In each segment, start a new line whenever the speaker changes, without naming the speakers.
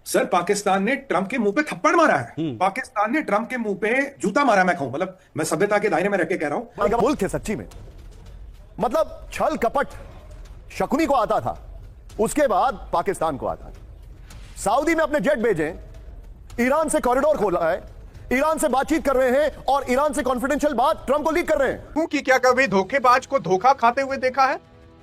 Sir Pakistan ने Trump के मुंह पे थप्पड़ मारा है। पाकिस्तान ने ट्रंप के मुंह पे जूता मारा। मैं कहूं मतलब मैं सभ्यता के दायरे में रह के कह रहा हूं।
मुल्क है सच्ची में, मतलब छल कपट शकुनी को आता था, उसके बाद पाकिस्तान को आता था। सऊदी में अपने जेट भेजे, ईरान से कॉरिडोर खोला है, ईरान से बातचीत कर रहे हैं और ईरान से कॉन्फिडेंशियल बात ट्रंप को लीक कर रहे हैं।
क्योंकि क्या कभी धोखेबाज को धोखा खाते हुए देखा है?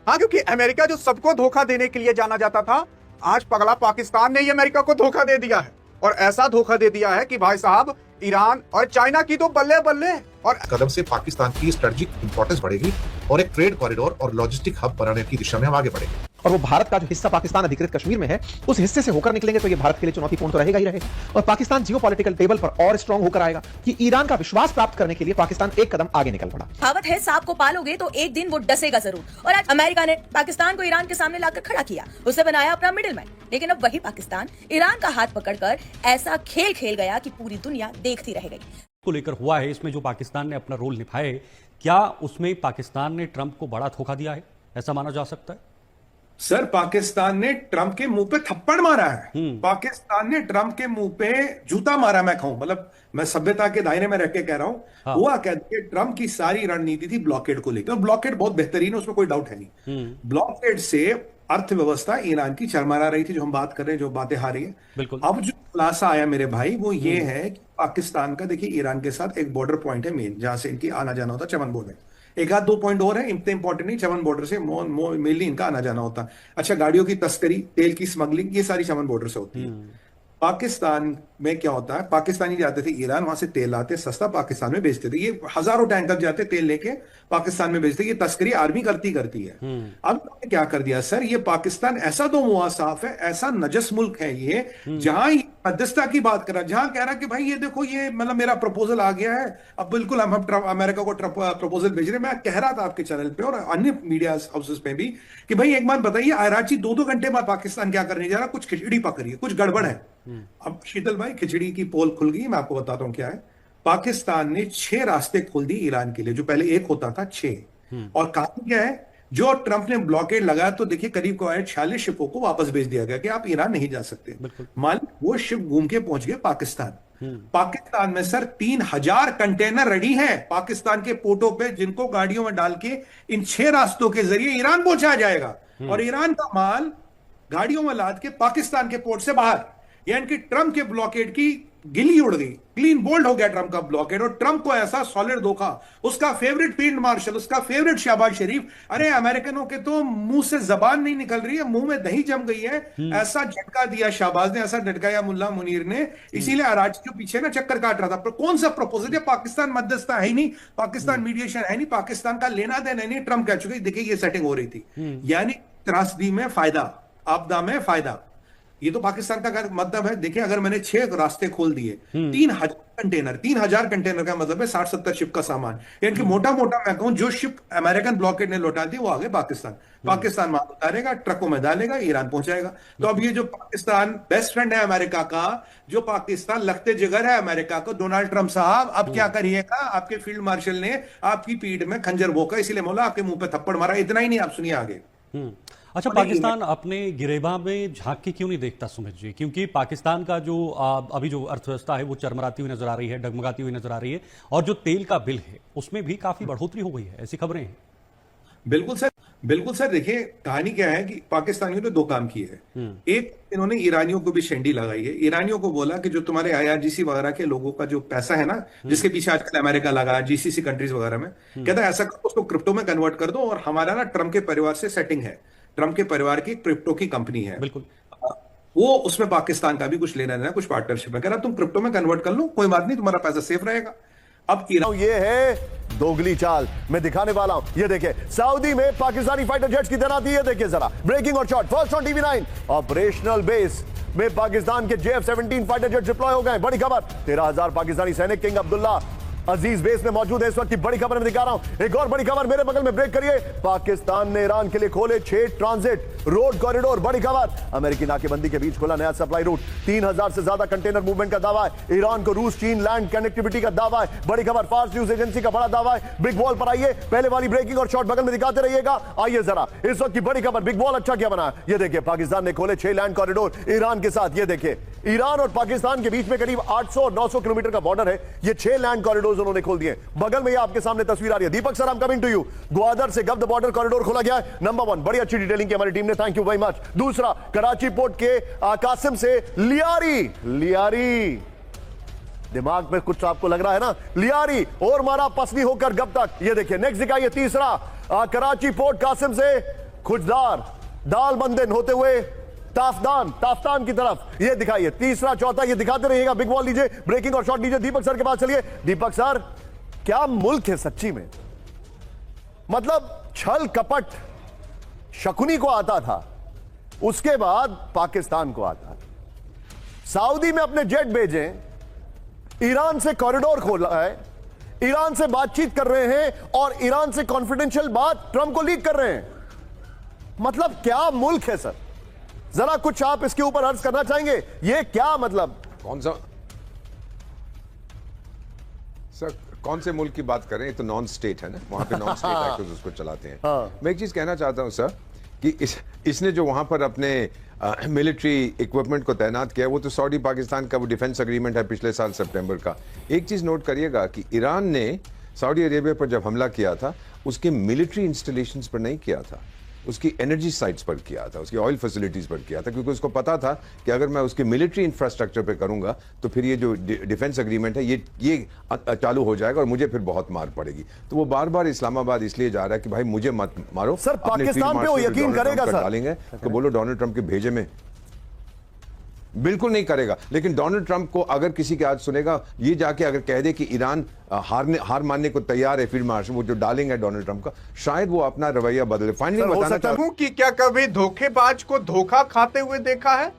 हाँ, क्योंकि अमेरिका जो सबको धोखा देने के लिए जाना जाता था, आज पगला पाकिस्तान ने ही अमेरिका को धोखा दे दिया है। और ऐसा धोखा दे दिया है कि भाई साहब ईरान और चाइना की तो बल्ले बल्ले। और
कदम से पाकिस्तान की स्ट्रेटेजिक इंपॉर्टेंस बढ़ेगी और एक ट्रेड कॉरिडोर और लॉजिस्टिक हब बनाने की दिशा में हम आगे बढ़ेंगे।
और वो भारत का जो हिस्सा पाकिस्तान अधिकृत कश्मीर में है, उस हिस्से से होकर निकलेंगे तो ये भारत के लिए चुनौतीपूर्ण तो रहेगा ही रहेगा। और पाकिस्तान जियोपॉलिटिकल टेबल पर और स्ट्रांग होकर आएगा कि ईरान का विश्वास प्राप्त करने के लिए पाकिस्तान एक कदम आगे निकल पड़ा।
कहावत है, सांप को पालोगे तो एक दिन वो डसेगा जरूर। और आज अमेरिका ने पाकिस्तान को ईरान के सामने लाकर खड़ा किया, उसे बनाया अपना मिडिलमैन। लेकिन अब वही पाकिस्तान ईरान का हाथ पकड़कर ऐसा खेल खेल गया कि पूरी दुनिया देखती रह गई।
को लेकर हुआ है, इसमें जो पाकिस्तान ने अपना रोल निभाए, क्या उसमें पाकिस्तान ने ट्रंप को बड़ा धोखा दिया है, ऐसा माना जा सकता है?
सर पाकिस्तान ने ट्रंप के मुंह पे थप्पड़ मारा है। पाकिस्तान ने ट्रंप के मुंह पे जूता मारा। मैं कहूं मतलब मैं सभ्यता के दायरे में रह के कह रहा हूं।
हाँ।
हुआ क्या कि ट्रंप की सारी रणनीति थी ब्लॉकेड को लेकर, और ब्लॉकेड बहुत बेहतरीन है, उसमें कोई डाउट है नहीं। ब्लॉकेड से अर्थव्यवस्था ईरान की चरमरा रही थी, जो हम बात कर रहे हैं, जो बातें आ रही है।
बिल्कुल।
अब जो खुलासा आया मेरे भाई वो ये है कि पाकिस्तान का, देखिए ईरान के साथ एक बॉर्डर पॉइंट है मेन, जहां से इनकी आना जाना होता है, चमन बॉर्डर। एक आध दो पॉइंट और है, इतने इंपॉर्टेंट नहीं, चमन बॉर्डर से मेनली इनका आना जाना होता है। अच्छा, गाड़ियों की तस्करी, तेल की स्मगलिंग, ये सारी चमन बॉर्डर से होती है। पाकिस्तान में क्या होता है, पाकिस्तानी जाते थे ईरान, वहां से तेल आते सस्ता पाकिस्तान में बेचते थे। ये हजारों टैंकर जाते तेल लेके पाकिस्तान में बेचते। ये तस्करी आर्मी करती है। अब क्या कर दिया सर, ये पाकिस्तान ऐसा दो मुआ साफ है, ऐसा नजस मुल्क है ये, जहां मध्यस्थता की बात कर रहा है, जहां कह रहा है कि भाई ये देखो, ये मतलब मेरा प्रपोजल आ गया है, अब बिल्कुल हम अमेरिका को प्रपोजल भेज रहे हैं। मैं कह रहा था आपके चैनल पे और अन्य मीडिया हाउसेस पे भी कि भाई एक बात बताइए, आराची 2-2 घंटे बाद पाकिस्तान क्या करने जा रहा है, कुछ खिचड़ी पक रही है, कुछ गड़बड़ है। अब शीतल भाई, खिचड़ी की पोल खुल गई, मैं आपको बताता हूं क्या है। पाकिस्तान ने 6 रास्ते खोल दिए ईरान के लिए, जो पहले एक होता था 6। और कहानी क्या है, जो ट्रंप ने ब्लॉकेड लगाया तो देखिए करीब 46 शिपों को वापस भेज दिया गया कि आप ईरान नहीं जा सकते। मान वो शिप घूम के पहुंच गए पाकिस्तान। पाकिस्तान में सर 3000 कंटेनर रेडी हैं पाकिस्तान के पोर्टों पे, जिनको गाड़ियों में डाल के इन 6 रास्तों के जरिए ईरान पहुंचाया जाएगा। और ईरान का माल गाड़ियों में लाद के पाकिस्तान के पोर्ट से बाहर, यानी कि ट्रंप के ब्लॉकेड की गिल्ली उड़ गई, क्लीन बोल्ड हो गया ट्रंप का ब्लॉकेड। और ट्रंप को ऐसा सॉलिड धोखा, उसका फेवरेट फील्ड मार्शल, उसका फेवरेट शहबाज शरीफ, अरे अमेरिकनों के तो मुंह से जबान नहीं निकल रही है, मुंह में दही जम गई है। ऐसा झटका दिया शहबाज ने, ऐसा झटकाया मुल्ला मुनीर ने, इसीलिए अराची जो पीछे ना चक्कर काट रहा था। पर कौन सा प्रपोजल है, पाकिस्तान मध्यस्थता है ही नहीं, पाकिस्तान मीडिएशन है नहीं, पाकिस्तान का लेना देना नहीं। ट्रंप कह चुके, देखिए ये सेटिंग हो रही थी, यानी त्रासदी में फायदा, आपदा में फायदा। ये तो पाकिस्तान का मतलब है। देखिए अगर मैंने 6 रास्ते खोल दिए, 3000 कंटेनर का मतलब है 60-70 शिप का सामान, यानी कि मोटा मोटा मैं कहूं जो शिप अमेरिकन ब्लॉकेड ने लौटा दी वो आगे पाकिस्तान माल उतारेगा, ट्रकों में डालेगा, ईरान पहुंचाएगा। तो अब ये जो पाकिस्तान बेस्ट फ्रेंड है अमेरिका का, जो पाकिस्तान लगते जिगर है अमेरिका को, डोनाल्ड ट्रंप साहब अब क्या करिएगा, आपके फील्ड मार्शल ने आपकी पीठ में खंजर भोंका, इसलिए मौला आपके मुंह पे थप्पड़ मारा। इतना ही नहीं, आप सुनिए आगे।
अच्छा, पाकिस्तान अपने गिरेबां में झांक के क्यों नहीं देखता सुमित जी? क्योंकि पाकिस्तान का जो अभी जो अर्थव्यवस्था है वो चरमराती हुई नजर आ रही है, डगमगाती हुई नजर आ रही है, और जो तेल का बिल है उसमें भी काफी बढ़ोतरी हो गई है, ऐसी खबरें हैं।
बिल्कुल सर, देखिए कहानी क्या है कि पाकिस्तानियों ने 2 काम किए हैं। एक, इन्होंने ईरानियों को भी शेंडी लगाई है। ईरानियों को बोला कि जो तुम्हारे IRGC वगैरह के लोगों का जो पैसा है ना, जिसके पीछे आजकल अमेरिका लगा, GCC कंट्रीज वगैरह में, कहता है ऐसा करो, उसको क्रिप्टो में कन्वर्ट कर दो, और हमारा ना ट्रंप के परिवार से सेटिंग है, ट्रंप के परिवार की क्रिप्टो की कंपनी है,
बिल्कुल,
वो उसमें पाकिस्तान का भी कुछ लेना देना, कुछ पार्टनरशिप है। कह रहा तुम क्रिप्टो में कन्वर्ट कर लो, कोई बात नहीं, तुम्हारा पैसा सेफ रहेगा। अब
ये है दोगली चाल, मैं दिखाने वाला हूं। ये देखिए, सऊदी में पाकिस्तानी फाइटर जेट्स की तैनाती है। देखिए जरा, ब्रेकिंग और shot first on TV9। Operational base में पाकिस्तान के JF-17 फाइटर जेट डिप्लॉय हो गए। बड़ी खबर, 13,000 पाकिस्तानी सैनिक किंग अब्दुल्ला अजीज बेस में मौजूद है इस वक्त की बड़ी खबर मैं दिखा रहा हूं। एक और बड़ी खबर मेरे बगल में, ब्रेक करिए। पाकिस्तान ने ईरान के लिए खोले 6 ट्रांजिट रोड कॉरिडोर। बड़ी खबर, अमेरिकी नाकेबंदी के बीच खुला नया सप्लाई रूट। 3000 से ज्यादा कंटेनर मूवमेंट का दावा है। ईरान को रूस चीन लैंड कनेक्टिविटी का दावा है। बड़ी खबर, फार्स न्यूज एजेंसी का बड़ा दावा है। बिग वॉल पर आइए, पहले वाली ब्रेकिंग और शॉर्ट बगल में दिखाते रहिएगा। आइए जरा इस वक्त की बड़ी खबर, बिग वॉल अच्छा क्या बना। ये देखिए, पाकिस्तान ने खोले 6 लैंड कॉरिडोर ईरान के साथ। ये देखिए, ईरान और पाकिस्तान के बीच में करीब 800 और 900 किलोमीटर का बॉर्डर है। ये 6 लैंड कॉरिडोर उन्होंने खोल दिए। बगल में ये आपके सामने तस्वीर आ रही है। Deepak sir, I am coming to you. Gwadar से गब्द बॉर्डर कॉरिडोर खोला गया है। नंबर 1, बड़ी अच्छी डिटेलिंग की हमारी टीम ने, थैंक यू वेरी मच। दूसरा, कराची पोर्ट के कासिम से लियारी, दिमाग में कुछ आपको लग रहा है ना, लियारी और मारा पसनी होकर गब तक। ये देखिए, नेक्स्ट दिखाइए। तीसरा, कराची पोर्ट कासिम से खुजदार दाल बंदन होते हुए ताफ्तान की तरफ। ये दिखाइए। तीसरा, चौथा, ये दिखाते रहिएगा। बिग वॉल लीजिए, ब्रेकिंग और शॉर्ट लीजिए। दीपक सर के पास चलिए। दीपक सर, क्या मुल्क है सच्ची में। मतलब छल कपट शकुनी को आता था, उसके बाद पाकिस्तान को आता है। सऊदी में अपने जेट भेजे, ईरान से कॉरिडोर खोला है, ईरान से बातचीत कर रहे हैं और ईरान से कॉन्फिडेंशियल बात ट्रंप को लीक कर रहे हैं। मतलब क्या मुल्क है सर। जरा कुछ आप इसके ऊपर अर्ज करना चाहेंगे। ये क्या मतलब,
कौन सा सर, कौन से मुल्क की बात करें। ये तो नॉन स्टेट है ना, वहां पे नॉन स्टेट एक्टर्स उसको चलाते हैं। मैं एक चीज कहना चाहता हूं सर कि इसने जो वहां पर अपने मिलिट्री इक्विपमेंट को तैनात किया, वो तो सऊदी पाकिस्तान का वो डिफेंस एग्रीमेंट है पिछले साल सितंबर का। एक चीज नोट करिएगा कि ईरान ने सऊदी अरेबिया पर जब हमला किया था, उसके मिलिट्री इंस्टॉलेशंस पर नहीं किया था, उसकी एनर्जी साइट्स पर किया था, उसकी ऑयल फैसिलिटीज पर किया था, क्योंकि उसको पता था कि अगर मैं उसके मिलिट्री इंफ्रास्ट्रक्चर पे करूंगा तो फिर ये जो डिफेंस एग्रीमेंट है ये चालू हो जाएगा और मुझे फिर बहुत मार पड़ेगी। तो वो बार बार इस्लामाबाद इसलिए जा रहा है कि भाई मुझे मत मारो।
सर पाकिस्तान पे वो यकीन करेगा सर,
डालेंगे तो बोलो डोनाल्ड ट्रंप के भेजे में बिल्कुल नहीं करेगा। लेकिन डोनाल्ड ट्रंप को अगर किसी की आज सुनेगा, ये जाके अगर कह दे कि ईरान हार मानने को तैयार है, फिर मार्च वो जो डालेंगे डोनाल्ड ट्रंप का, शायद वो अपना रवैया बदले। फाइनली बताना चाहता हूं
कि क्या कभी धोखेबाज को धोखा खाते हुए देखा है।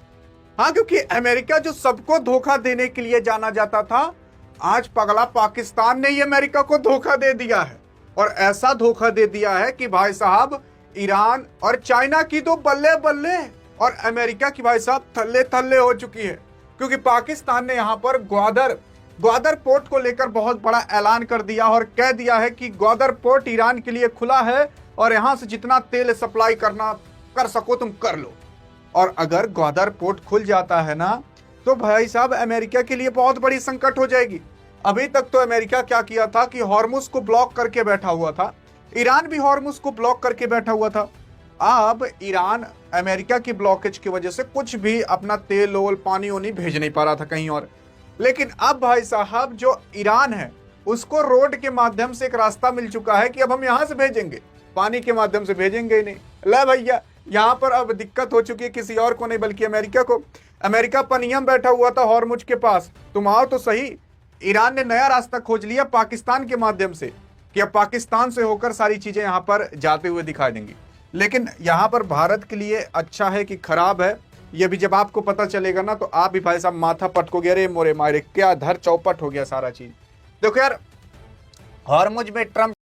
हाँ, क्योंकि अमेरिका जो सबको धोखा देने के लिए जाना जाता था, आज पगला पाकिस्तान ने ही अमेरिका को धोखा दे दिया है। और ऐसा धोखा दे दिया है कि भाई साहब, ईरान और चाइना की तो बल्ले बल्ले और अमेरिका की भाई साहब थल्ले थल्ले हो चुकी है। क्योंकि पाकिस्तान ने यहां पर ग्वादर पोर्ट को लेकर बहुत बड़ा ऐलान कर दिया और कह दिया है कि ग्वादर पोर्ट ईरान के लिए खुला है और यहां से जितना तेल सप्लाई कर सको तुम कर लो। और अगर ग्वादर पोर्ट खुल जाता है ना, तो भाई साहब अमेरिका के लिए बहुत बड़ी संकट हो जाएगी। अभी तक तो अमेरिका क्या किया था कि हॉर्मुज को ब्लॉक करके बैठा हुआ था, ईरान भी हॉर्मुज को ब्लॉक करके बैठा हुआ था। अब ईरान अमेरिका की ब्लॉकेज की वजह से कुछ भी अपना तेल ओल पानी ओनी भेज नहीं पा रहा था कहीं और। लेकिन अब भाई साहब जो ईरान है, उसको रोड के माध्यम से एक रास्ता मिल चुका है कि अब हम यहां से भेजेंगे, पानी के माध्यम से भेजेंगे ही नहीं। ले भैया, यहां पर अब दिक्कत हो चुकी है किसी और को नहीं बल्कि अमेरिका को। अमेरिका पनियम बैठा हुआ था हॉर्मुज के पास, तुम आओ तो सही। ईरान ने नया रास्ता खोज लिया पाकिस्तान के माध्यम से कि अब पाकिस्तान से होकर सारी चीजें यहां पर जाते हुए दिखाई देंगी। लेकिन यहां पर भारत के लिए अच्छा है कि खराब है, ये भी जब आपको पता चलेगा ना, तो आप भी भाई साहब माथा पटकोगे, अरे मोरे मारे क्या धर चौपट हो गया सारा चीज। देखो यार, हॉर्मुज में ट्रंप